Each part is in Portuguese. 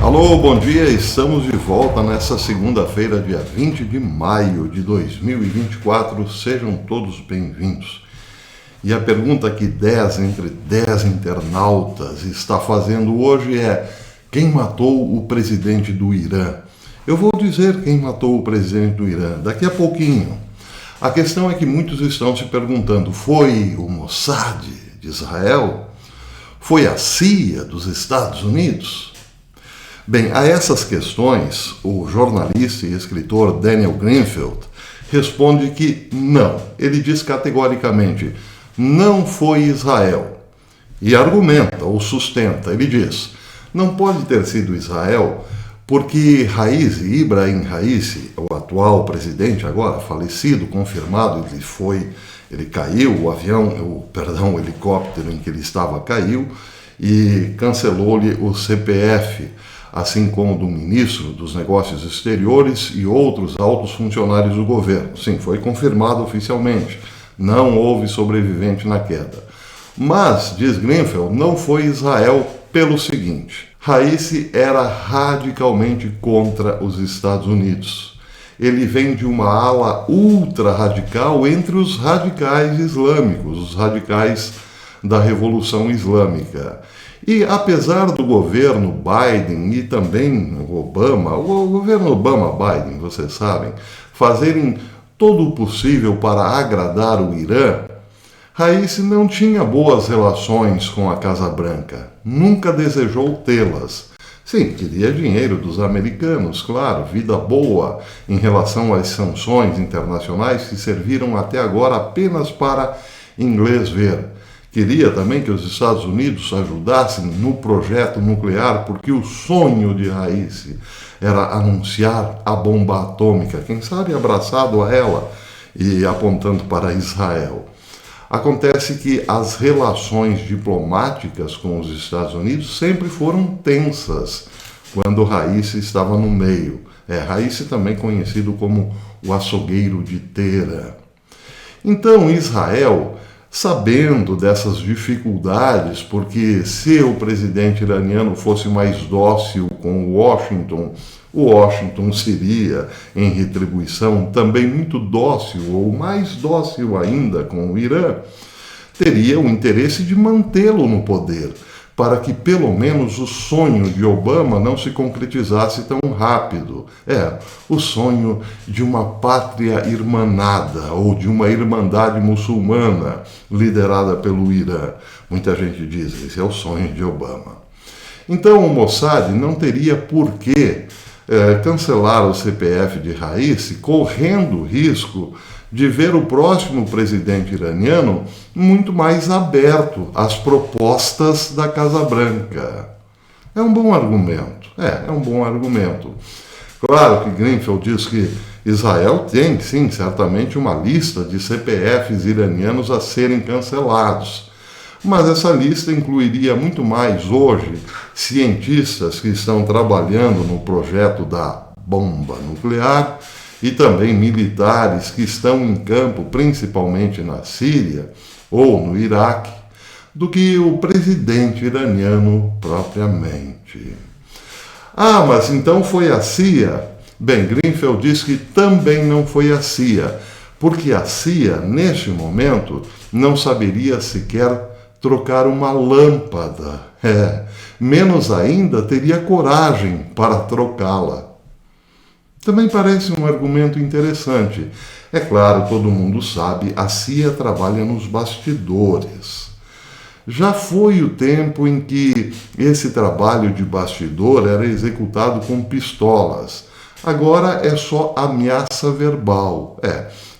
Alô, bom dia, estamos de volta nessa segunda-feira, dia 20 de maio de 2024, sejam todos bem-vindos. E a pergunta que 10 entre 10 internautas está fazendo hoje é: quem matou o presidente do Irã? Eu vou dizer quem matou o presidente do Irã daqui a pouquinho. A questão é que muitos estão se perguntando: foi o Mossad de Israel? Foi a CIA dos Estados Unidos? Bem, a essas questões, o jornalista e escritor Daniel Greenfield responde que não. Ele diz categoricamente: não foi Israel. E argumenta ou sustenta. Ele diz: não pode ter sido Israel porque Ibrahim Raisi, o atual presidente agora falecido, confirmado, ele caiu, o helicóptero em que ele estava caiu e cancelou-lhe o CPF, assim como do ministro dos Negócios Exteriores e outros altos funcionários do governo. Sim, foi confirmado oficialmente. Não houve sobrevivente na queda. Mas, diz Greenfield, não foi Israel pelo seguinte: Raisi era radicalmente contra os Estados Unidos. Ele vem de uma ala ultra-radical entre os radicais islâmicos, os radicais da Revolução Islâmica. E apesar do governo Biden e também o governo Obama-Biden, vocês sabem, fazerem todo o possível para agradar o Irã, Raisi não tinha boas relações com a Casa Branca, nunca desejou tê-las. Sim, queria dinheiro dos americanos, claro, vida boa em relação às sanções internacionais que serviram até agora apenas para inglês ver. Queria também que os Estados Unidos ajudassem no projeto nuclear, porque o sonho de Raisi era anunciar a bomba atômica, quem sabe abraçado a ela e apontando para Israel. Acontece que as relações diplomáticas com os Estados Unidos sempre foram tensas quando Raisi estava no meio. Raisi também conhecido como o açougueiro de Tera. Então Israel, sabendo dessas dificuldades, porque se o presidente iraniano fosse mais dócil com o Washington seria, em retribuição, também muito dócil, ou mais dócil ainda com o Irã, teria o interesse de mantê-lo no poder, para que pelo menos o sonho de Obama não se concretizasse tão rápido. O sonho de uma pátria irmanada, ou de uma irmandade muçulmana liderada pelo Irã. Muita gente diz, esse é o sonho de Obama. Então o Mossad não teria por que cancelar o CPF de Raisi, correndo o risco de ver o próximo presidente iraniano muito mais aberto às propostas da Casa Branca. É um bom argumento. É um bom argumento. Claro que Greenfield diz que Israel tem, sim, certamente uma lista de CPFs iranianos a serem cancelados. Mas essa lista incluiria muito mais hoje cientistas que estão trabalhando no projeto da bomba nuclear e também militares que estão em campo, principalmente na Síria ou no Iraque, do que o presidente iraniano propriamente. Mas então foi a CIA? Bem, Greenfield diz que também não foi a CIA, porque a CIA, neste momento, não saberia sequer trocar uma lâmpada. Menos ainda teria coragem para trocá-la. Também parece um argumento interessante. É claro, todo mundo sabe, a CIA trabalha nos bastidores. Já foi o tempo em que esse trabalho de bastidor era executado com pistolas. Agora é só ameaça verbal.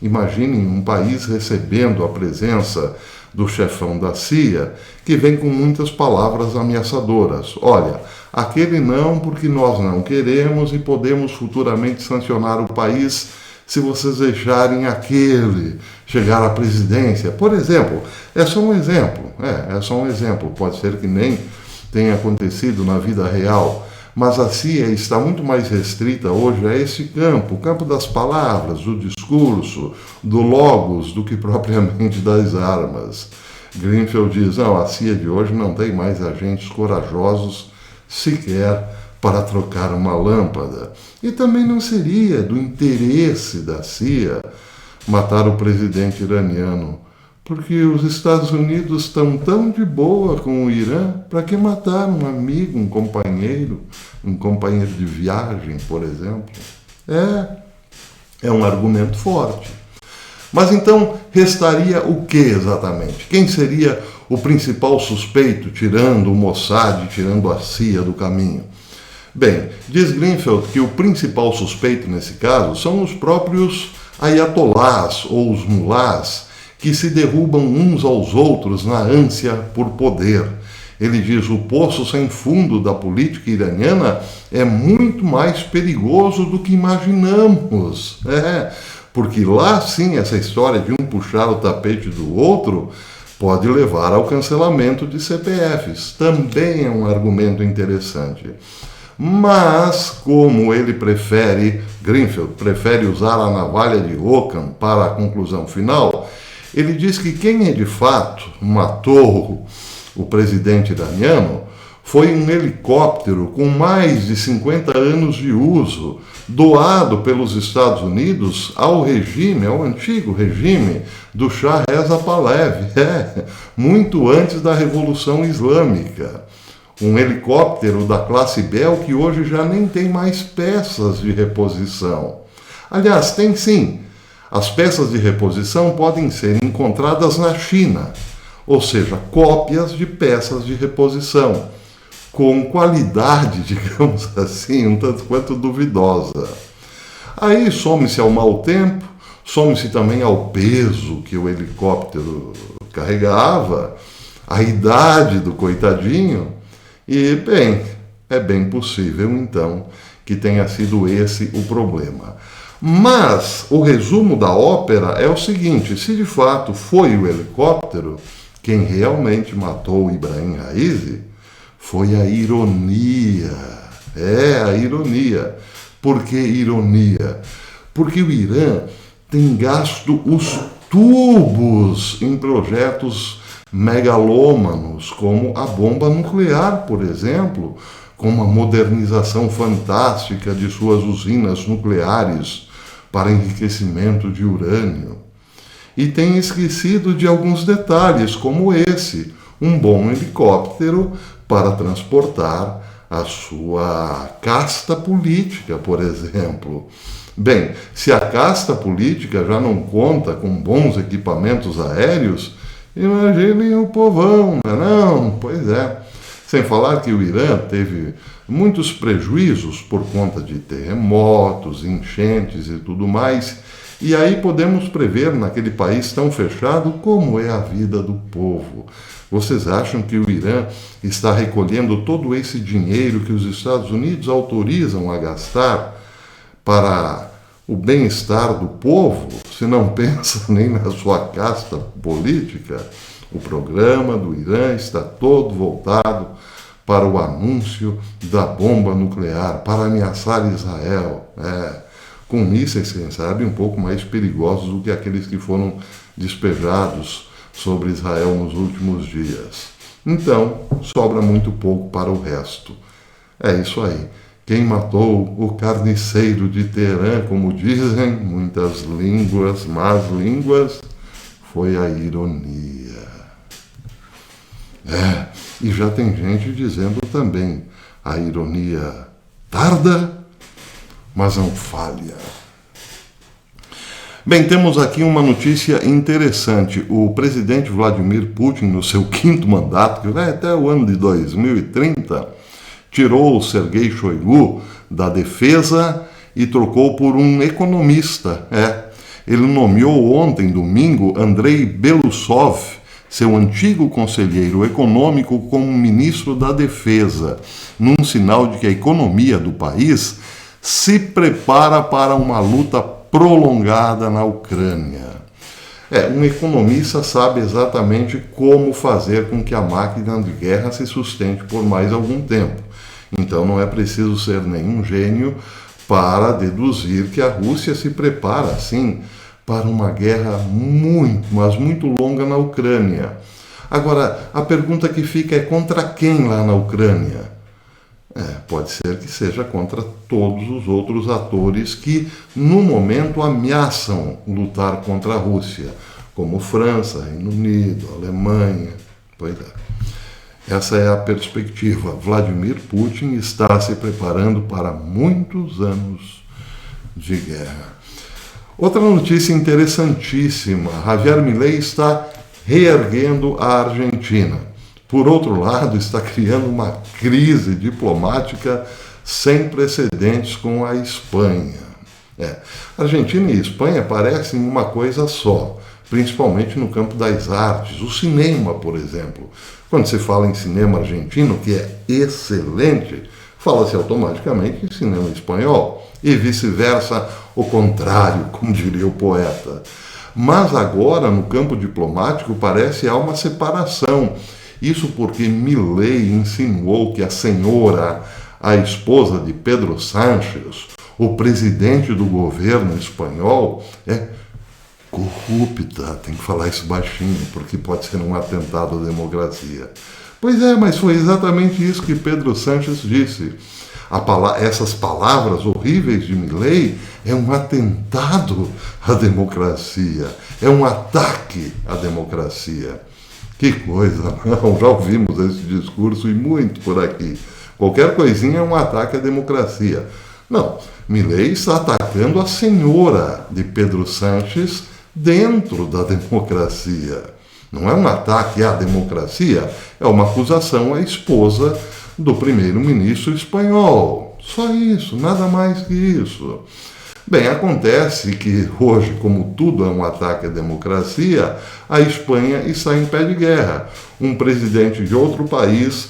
Imaginem um país recebendo a presença do chefão da CIA, que vem com muitas palavras ameaçadoras. Olha, aquele não, porque nós não queremos e podemos futuramente sancionar o país se vocês deixarem aquele chegar à presidência. Por exemplo, é só um exemplo. Pode ser que nem tenha acontecido na vida real, mas a CIA está muito mais restrita hoje a esse campo, o campo das palavras, do discurso, do logos, do que propriamente das armas. Greenfield diz, a CIA de hoje não tem mais agentes corajosos sequer para trocar uma lâmpada. E também não seria do interesse da CIA matar o presidente iraniano, porque os Estados Unidos estão tão de boa com o Irã, para que matar um amigo, um companheiro de viagem, por exemplo? É um argumento forte. Mas então restaria o que exatamente? Quem seria o principal suspeito, tirando o Mossad, tirando a CIA do caminho? Bem, diz Greenfield que o principal suspeito nesse caso são os próprios ayatolás ou os mulás, que se derrubam uns aos outros na ânsia por poder. Ele diz: o poço sem fundo da política iraniana é muito mais perigoso do que imaginamos. Porque lá sim essa história de um puxar o tapete do outro pode levar ao cancelamento de CPFs. Também é um argumento interessante. Mas, como ele Greenfield prefere usar a navalha de Ockham para a conclusão final, ele diz que quem de fato matou o presidente iraniano foi um helicóptero com mais de 50 anos de uso, doado pelos Estados Unidos ao antigo regime do Shah Reza Pahlavi, muito antes da Revolução Islâmica. Um helicóptero da classe Bell que hoje já nem tem mais peças de reposição. Aliás, tem sim. As peças de reposição podem ser encontradas na China, ou seja, cópias de peças de reposição, com qualidade, digamos assim, um tanto quanto duvidosa. Aí some-se ao mau tempo, some-se também ao peso que o helicóptero carregava, a idade do coitadinho, e, bem, é bem possível, então, que tenha sido esse o problema. Mas o resumo da ópera é o seguinte: se de fato foi o helicóptero quem realmente matou Ibrahim Raisi, foi a ironia. A ironia. Por que ironia? Porque o Irã tem gasto os tubos em projetos megalômanos, como a bomba nuclear, por exemplo, com uma modernização fantástica de suas usinas nucleares para enriquecimento de urânio. E tem esquecido de alguns detalhes, como esse: um bom helicóptero para transportar a sua casta política, por exemplo. Bem, se a casta política já não conta com bons equipamentos aéreos, imaginem o povão, não? Pois é. Sem falar que o Irã teve muitos prejuízos por conta de terremotos, enchentes e tudo mais. E aí podemos prever naquele país tão fechado como é a vida do povo. Vocês acham que o Irã está recolhendo todo esse dinheiro que os Estados Unidos autorizam a gastar para o bem-estar do povo, se não pensa nem na sua casta política? O programa do Irã está todo voltado para o anúncio da bomba nuclear, para ameaçar Israel, com mísseis, quem sabe, um pouco mais perigosos do que aqueles que foram despejados sobre Israel nos últimos dias. Então, sobra muito pouco para o resto. É isso aí. Quem matou o carniceiro de Teherã, como dizem muitas línguas, más línguas, foi a ironia. E já tem gente dizendo também: a ironia tarda, mas não falha. Bem, temos aqui uma notícia interessante. O presidente Vladimir Putin, no seu 5º mandato, que vai até o ano de 2030, tirou o Sergei Shoigu da defesa e trocou por um economista. Ele nomeou ontem, domingo, Andrei Belousov, seu antigo conselheiro econômico, como ministro da Defesa, num sinal de que a economia do país se prepara para uma luta prolongada na Ucrânia. Um economista sabe exatamente como fazer com que a máquina de guerra se sustente por mais algum tempo. Então não é preciso ser nenhum gênio para deduzir que a Rússia se prepara, sim, para uma guerra muito, mas muito longa na Ucrânia. Agora, a pergunta que fica é: contra quem lá na Ucrânia? Pode ser que seja contra todos os outros atores que, no momento, ameaçam lutar contra a Rússia, como França, Reino Unido, Alemanha. Pois é. Essa é a perspectiva. Vladimir Putin está se preparando para muitos anos de guerra. Outra notícia interessantíssima: Javier Milei está reerguendo a Argentina. Por outro lado, está criando uma crise diplomática sem precedentes com a Espanha. Argentina e Espanha parecem uma coisa só, principalmente no campo das artes. O cinema, por exemplo. Quando se fala em cinema argentino, que é excelente, fala-se automaticamente em cinema espanhol. E vice-versa, o contrário, como diria o poeta. Mas agora, no campo diplomático, parece que há uma separação. Isso porque Milei insinuou que a senhora, a esposa de Pedro Sánchez, o presidente do governo espanhol, é corrupta. Tem que falar isso baixinho, porque pode ser um atentado à democracia. Pois é, mas foi exatamente isso que Pedro Sánchez disse. Essas palavras horríveis de Milei é um atentado à democracia, é um ataque à democracia. Que coisa, não? Já ouvimos esse discurso e muito por aqui. Qualquer coisinha é um ataque à democracia. Não, Milei está atacando a senhora de Pedro Sánchez dentro da democracia. Não é um ataque à democracia, é uma acusação à esposa do primeiro-ministro espanhol. Só isso, nada mais que isso. Bem, acontece que hoje, como tudo é um ataque à democracia, a Espanha está em pé de guerra. Um presidente de outro país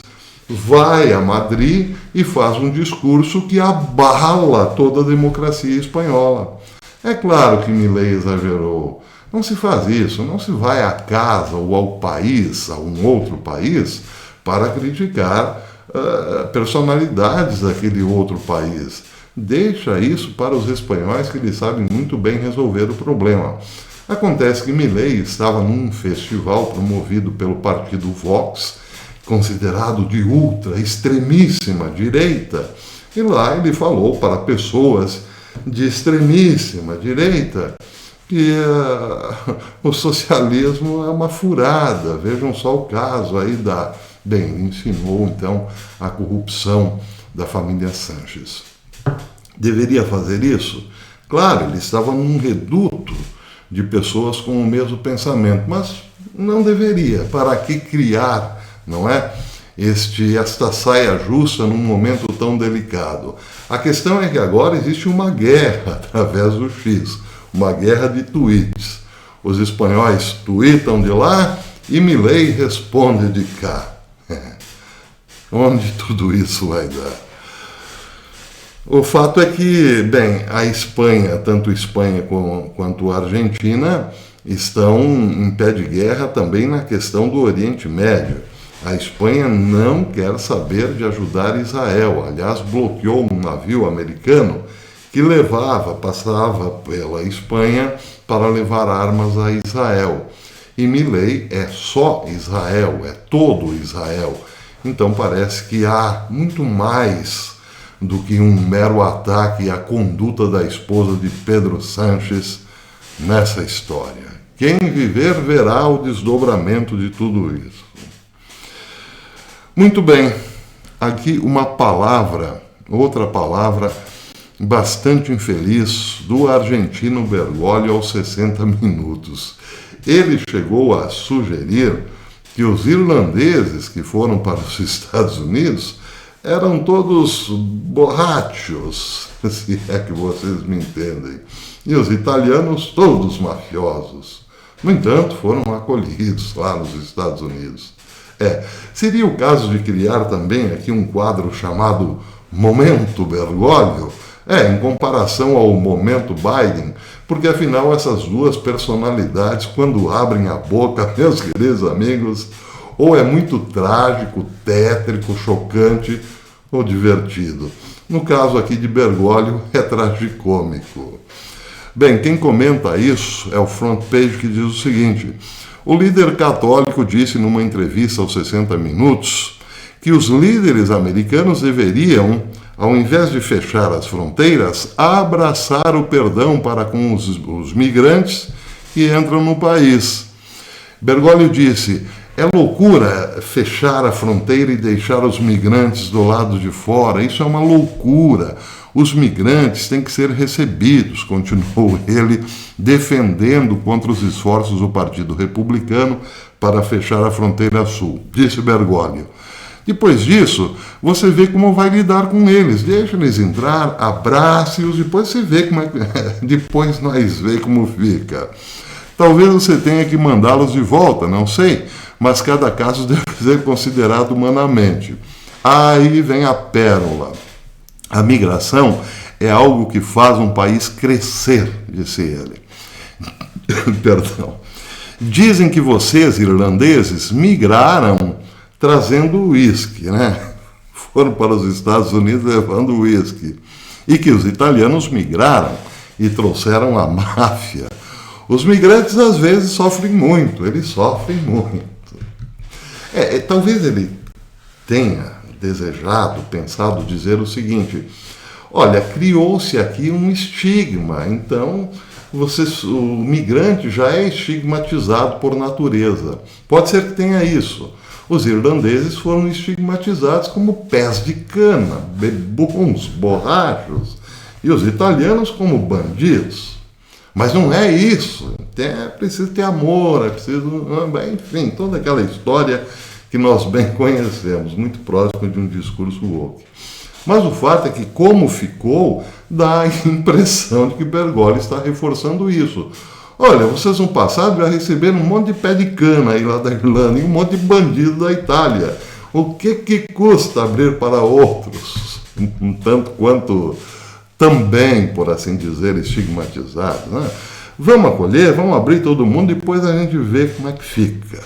vai a Madrid e faz um discurso que abala toda a democracia espanhola. É claro que Milei exagerou. Não se faz isso, não se vai à casa ou ao país, a um outro país, para criticar personalidades daquele outro país. Deixa isso para os espanhóis, que eles sabem muito bem resolver o problema. Acontece que Milei estava num festival promovido pelo partido Vox, considerado de ultra, extremíssima direita, e lá ele falou para pessoas de extremíssima direita que o socialismo é uma furada. Vejam só o caso aí Bem, ele ensinou então a corrupção da família Sánchez. Deveria fazer isso? Claro, ele estava num reduto de pessoas com o mesmo pensamento, mas não deveria. Para que criar, não é? Esta saia justa num momento tão delicado. A questão é que agora existe uma guerra através do X, uma guerra de tweets. Os espanhóis tweetam de lá e Milei responde de cá. Onde tudo isso vai dar? O fato é que, bem, a Espanha, tanto a Espanha quanto a Argentina, estão em pé de guerra também na questão do Oriente Médio. A Espanha não quer saber de ajudar Israel. Aliás, bloqueou um navio americano que passava pela Espanha para levar armas a Israel. E Milei é só Israel, é todo Israel. Então parece que há muito mais do que um mero ataque à conduta da esposa de Pedro Sánchez nessa história. Quem viver verá o desdobramento de tudo isso. Muito bem, aqui outra palavra bastante infeliz do argentino Bergoglio aos 60 minutos. Ele chegou a sugerir que os irlandeses que foram para os Estados Unidos eram todos borrachos, se é que vocês me entendem, e os italianos todos mafiosos. No entanto, foram acolhidos lá nos Estados Unidos. Seria o caso de criar também aqui um quadro chamado Momento Bergoglio, em comparação ao Momento Biden, porque afinal essas duas personalidades, quando abrem a boca, meus queridos amigos, ou é muito trágico, tétrico, chocante ou divertido. No caso aqui de Bergoglio, é tragicômico. Bem, quem comenta isso é o Front Page, que diz o seguinte: o líder católico disse numa entrevista aos 60 minutos que os líderes americanos deveriam, ao invés de fechar as fronteiras, abraçar o perdão para com os migrantes que entram no país. Bergoglio disse: é loucura fechar a fronteira e deixar os migrantes do lado de fora. Isso é uma loucura. Os migrantes têm que ser recebidos, continuou ele, defendendo contra os esforços do Partido Republicano para fechar a fronteira sul, disse Bergoglio. Depois disso, você vê como vai lidar com eles. Deixa eles entrar, abrace-os, depois você vê como é que... depois nós vê como fica. Talvez você tenha que mandá-los de volta, não sei, mas cada caso deve ser considerado humanamente. Aí vem a pérola. A migração é algo que faz um país crescer, disse ele. Perdão. Dizem que vocês, irlandeses, migraram trazendo uísque, né? Foram para os Estados Unidos levando uísque. E que os italianos migraram e trouxeram a máfia. Os migrantes, às vezes, sofrem muito, eles sofrem muito. Talvez ele tenha desejado, pensado dizer o seguinte: olha, criou-se aqui um estigma, então o migrante já é estigmatizado por natureza. Pode ser que tenha isso. Os irlandeses foram estigmatizados como pés de cana, bebons, borrachos, e os italianos como bandidos. Mas não é isso. É preciso ter amor, é preciso... Enfim, toda aquela história que nós bem conhecemos, muito próximo de um discurso woke. Mas o fato é que, como ficou, dá a impressão de que Bergoglio está reforçando isso. Olha, vocês no passado já receberam um monte de pé de cana aí lá da Irlanda e um monte de bandido da Itália. O que custa abrir para outros? Um tanto quanto também, por assim dizer, estigmatizados, né? Vamos acolher, vamos abrir todo mundo, depois a gente vê como é que fica.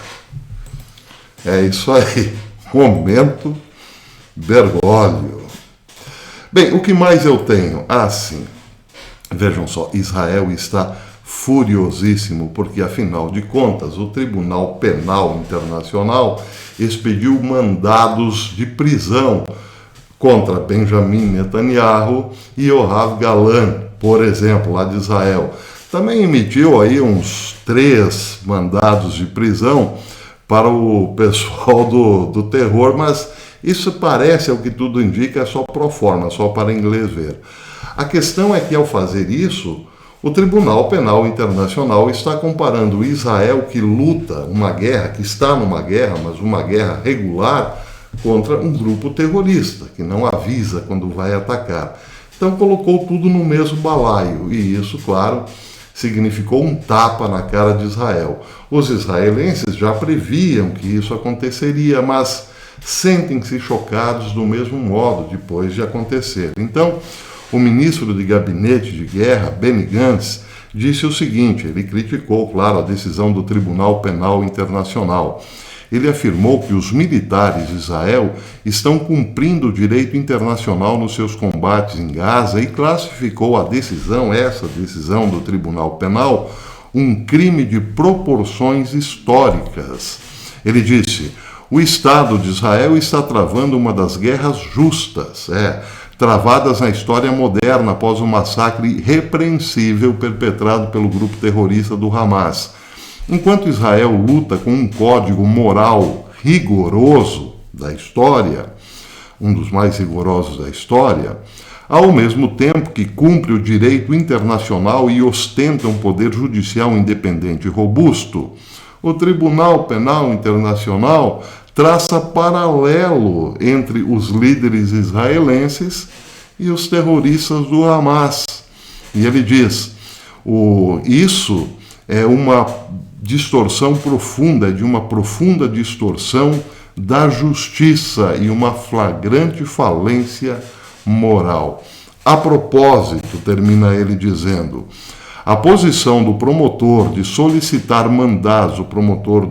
É isso aí. Momento Bergoglio. Bem, o que mais eu tenho? Sim. Vejam só, Israel está furiosíssimo porque, afinal de contas, o Tribunal Penal Internacional expediu mandados de prisão contra Benjamin Netanyahu e Yoav Galan, por exemplo, lá de Israel. Também emitiu aí uns 3 mandados de prisão para o pessoal do terror, mas isso parece, ao que tudo indica, é só pro forma, só para inglês ver. A questão é que, ao fazer isso, o Tribunal Penal Internacional está comparando Israel, que luta uma guerra, que está numa guerra, mas uma guerra regular, contra um grupo terrorista, que não avisa quando vai atacar. Então colocou tudo no mesmo balaio, e isso, claro, significou um tapa na cara de Israel. Os israelenses já previam que isso aconteceria, mas sentem-se chocados do mesmo modo depois de acontecer. Então, o ministro de Gabinete de Guerra, Benny Gantz, disse o seguinte: ele criticou, claro, a decisão do Tribunal Penal Internacional. Ele afirmou que os militares de Israel estão cumprindo o direito internacional nos seus combates em Gaza e classificou essa decisão do Tribunal Penal, um crime de proporções históricas. Ele disse: o Estado de Israel está travando uma das guerras justas, travadas na história moderna após o massacre irrepreensível perpetrado pelo grupo terrorista do Hamas. Enquanto Israel luta com um código moral rigoroso da história, um dos mais rigorosos da história, ao mesmo tempo que cumpre o direito internacional e ostenta um poder judicial independente e robusto, o Tribunal Penal Internacional traça paralelo entre os líderes israelenses e os terroristas do Hamas. E ele diz, isso é uma distorção profunda, de uma profunda distorção da justiça e uma flagrante falência moral. A propósito, termina ele dizendo, a posição do promotor de solicitar mandados, o promotor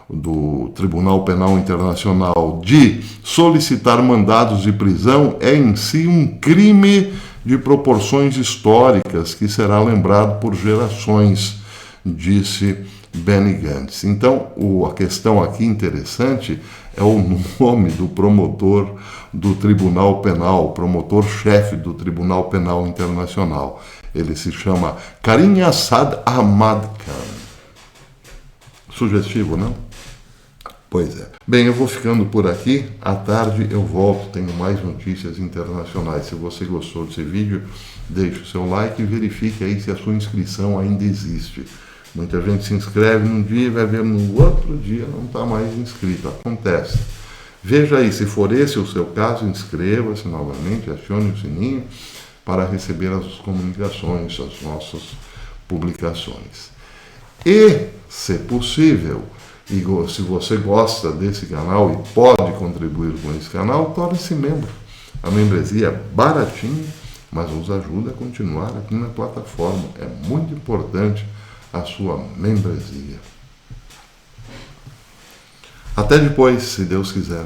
do Tribunal Penal Internacional, de solicitar mandados de prisão é em si um crime de proporções históricas que será lembrado por gerações, disse Benny Gantz. Então, a questão aqui interessante é o nome do promotor do Tribunal Penal, promotor-chefe do Tribunal Penal Internacional. Ele se chama Karim Assad Ahmad Khan. Sugestivo, não? Pois é. Bem, eu vou ficando por aqui. À tarde eu volto, tenho mais notícias internacionais. Se você gostou desse vídeo, deixe o seu like e verifique aí se a sua inscrição ainda existe. Muita gente se inscreve num dia e vai ver no outro dia não está mais inscrito. Acontece. Veja aí, se for esse o seu caso, inscreva-se novamente, acione o sininho para receber as comunicações, as nossas publicações. E, se possível, e se você gosta desse canal e pode contribuir com esse canal, torne-se membro. A membresia é baratinha, mas nos ajuda a continuar aqui na plataforma. É muito importante a sua membresia. Até depois, se Deus quiser.